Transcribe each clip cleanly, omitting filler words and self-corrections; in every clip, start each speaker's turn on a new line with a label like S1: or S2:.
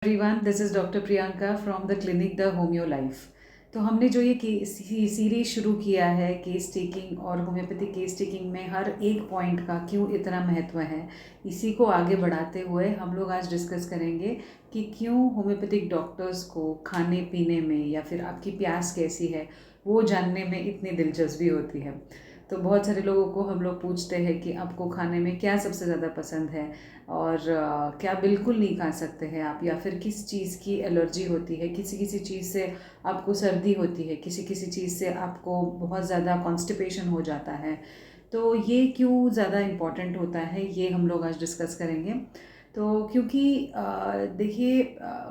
S1: Everyone, this is doctor Priyanka from the clinic the homeo life. तो हमने जो ये सीरीज शुरू किया है केस टेकिंग और होम्योपैथिक केस टेकिंग में हर एक पॉइंट का क्यों इतना महत्व है, इसी को आगे बढ़ाते हुए हम लोग आज डिस्कस करेंगे कि क्यों होम्योपैथिक डॉक्टर्स को खाने पीने में या फिर आपकी प्यास कैसी है वो जानने में इतनी दिलचस्पी होती है। तो बहुत सारे लोगों को हम लोग पूछते हैं कि आपको खाने में क्या सबसे ज़्यादा पसंद है और क्या बिल्कुल नहीं खा सकते हैं आप, या फिर किस चीज़ की एलर्जी होती है, किसी किसी चीज़ से आपको सर्दी होती है, किसी किसी चीज़ से आपको बहुत ज़्यादा कॉन्स्टिपेशन हो जाता है। तो ये क्यों ज़्यादा इम्पॉर्टेंट होता है ये हम लोग आज डिस्कस करेंगे। तो क्योंकि देखिए,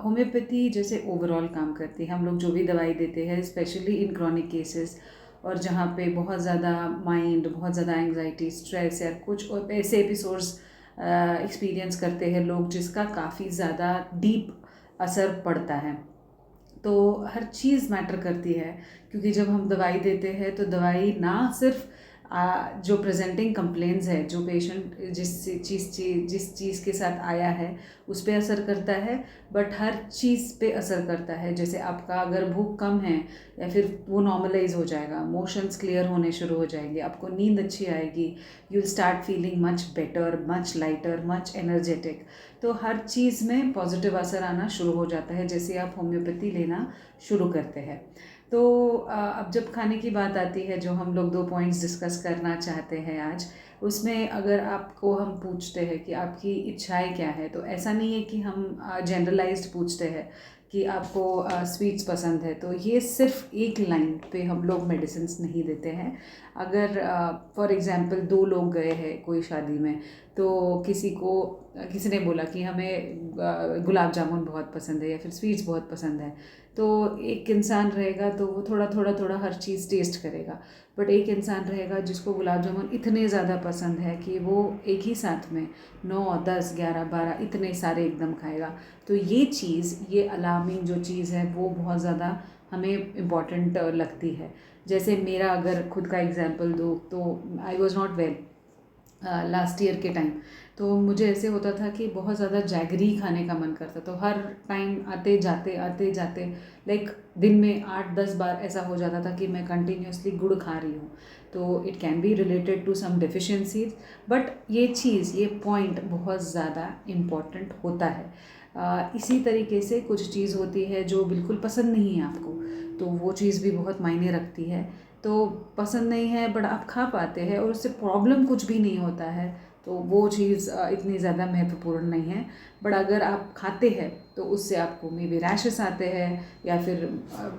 S1: होम्योपैथी जैसे ओवरऑल काम करती है, हम लोग जो भी दवाई देते हैं स्पेशली इन क्रॉनिक केसेस और जहाँ पे बहुत ज़्यादा माइंड, बहुत ज़्यादा एंग्जाइटी, स्ट्रेस या कुछ और ऐसे एपिसोड्स एक्सपीरियंस करते हैं लोग जिसका काफ़ी ज़्यादा डीप असर पड़ता है। तो हर चीज़ मैटर करती है, क्योंकि जब हम दवाई देते हैं तो दवाई ना सिर्फ जो प्रेजेंटिंग कंप्लेंट्स है, जो पेशेंट जिस चीज़ के साथ आया है उस पर असर करता है, बट हर चीज़ पे असर करता है। जैसे आपका अगर भूख कम है या फिर वो नॉर्मलाइज हो जाएगा, मोशंस क्लियर होने शुरू हो जाएंगे, आपको नींद अच्छी आएगी, you will start feeling much better, much lighter, much energetic. तो हर चीज़ में पॉजिटिव असर आना शुरू हो जाता है जैसे आप होम्योपैथी लेना शुरू करते हैं। तो अब जब खाने की बात आती है, जो हम लोग 2 पॉइंट्स डिस्कस करना चाहते हैं आज, उसमें अगर आपको हम पूछते हैं कि आपकी इच्छाएं क्या है, तो ऐसा नहीं है कि हम जनरलाइज्ड पूछते हैं कि आपको स्वीट्स पसंद है, तो ये सिर्फ एक लाइन पे हम लोग मेडिसिन्स नहीं देते हैं। अगर फॉर एग्जांपल 2 लोग गए हैं कोई शादी में, तो किसी ने बोला कि हमें गुलाब जामुन बहुत पसंद है या फिर स्वीट्स बहुत पसंद है, तो एक इंसान रहेगा तो वो थोड़ा हर चीज़ टेस्ट करेगा, बट एक इंसान रहेगा जिसको गुलाब जामुन इतने ज़्यादा पसंद है कि वो एक ही साथ में 9, 10, 11, 12 इतने सारे एकदम खाएगा। तो ये अलार्मिंग जो चीज़ है वो बहुत ज़्यादा हमें इम्पॉर्टेंट लगती है। जैसे मेरा अगर खुद का एग्जांपल दूँ तो I was not well last year के टाइम। तो मुझे ऐसे होता था कि बहुत ज़्यादा जैगरी खाने का मन करता, तो हर टाइम आते जाते लाइक दिन में 8-10 बार ऐसा हो जाता था कि मैं कंटिन्यूसली गुड़ खा रही हूँ। तो it can be related to some deficiencies, but ये पॉइंट बहुत ज़्यादा इम्पॉर्टेंट होता है। इसी तरीके से कुछ चीज़ होती है जो बिल्कुल पसंद नहीं है आपको, तो वो चीज़ भी बहुत मायने रखती है। तो पसंद नहीं है बट आप खा पाते हैं और उससे प्रॉब्लम कुछ भी नहीं होता है, तो वो चीज़ इतनी ज़्यादा महत्वपूर्ण नहीं है। बट अगर आप खाते हैं तो उससे आपको मे बी रैशेस आते हैं, या फिर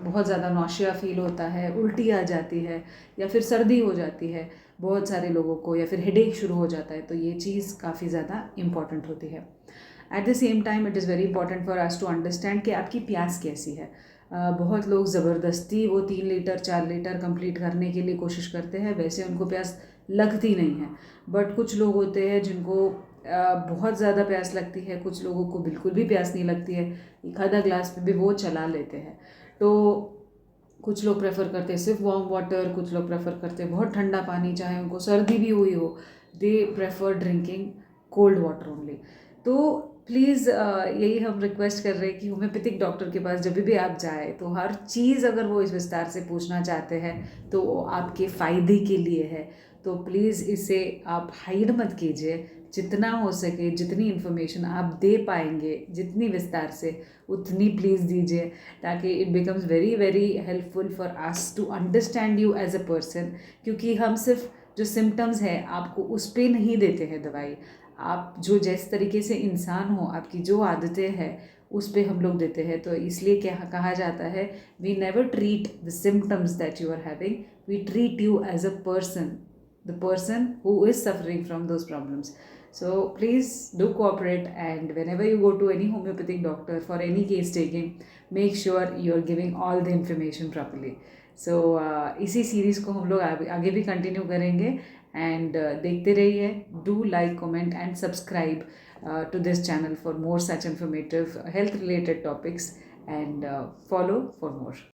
S1: बहुत ज़्यादा नौशिया फील होता है, उल्टी आ जाती है, या फिर सर्दी हो जाती है बहुत सारे लोगों को, या फिर हेडेक शुरू हो जाता है, तो ये चीज़ काफ़ी ज़्यादा इम्पॉर्टेंट होती है। At the same time it is very important for us to understand कि आपकी प्यास कैसी है। बहुत लोग ज़बरदस्ती वो 3 लीटर 4 लीटर कंप्लीट करने के लिए कोशिश करते हैं, वैसे उनको प्यास लगती नहीं है। बट कुछ लोग होते हैं जिनको बहुत ज़्यादा प्यास लगती है, कुछ लोगों को बिल्कुल भी प्यास नहीं लगती है, एक आधा ग्लास पे भी वो चला लेते हैं। तो कुछ लोग प्रेफर करते हैं सिर्फ वार्म वाटर, कुछ लोग प्रेफर करते हैं बहुत ठंडा पानी, चाहे उनको सर्दी भी हुई हो, they prefer drinking cold water only. तो प्लीज़ यही हम रिक्वेस्ट कर रहे हैं कि होम्योपैथिक डॉक्टर के पास जब भी आप जाए तो हर चीज़ अगर वो इस विस्तार से पूछना चाहते हैं तो वो आपके फ़ायदे के लिए है। तो प्लीज़ इसे आप हाइड मत कीजिए, जितना हो सके जितनी इन्फॉर्मेशन आप दे पाएंगे जितनी विस्तार से उतनी प्लीज़ दीजिए, ताकि it becomes very very helpful for us to understand you as a person. क्योंकि हम सिर्फ जो सिम्टम्स है आपको उस पर नहीं देते हैं दवाई, आप जो जिस तरीके से इंसान हो, आपकी जो आदतें हैं उस पे हम लोग देते हैं। तो इसलिए क्या कहा जाता है, we never treat the symptoms that you are having, we treat you as a person, the person who is suffering from those problems. So please do cooperate, and whenever you go to any homeopathic doctor for any case taking, make sure you are giving all the information properly. So इसी series को हम लोग आगे भी continue करेंगे, and देखते रहिए। Do like, comment and subscribe to this channel for more such informative health related topics, and follow for more.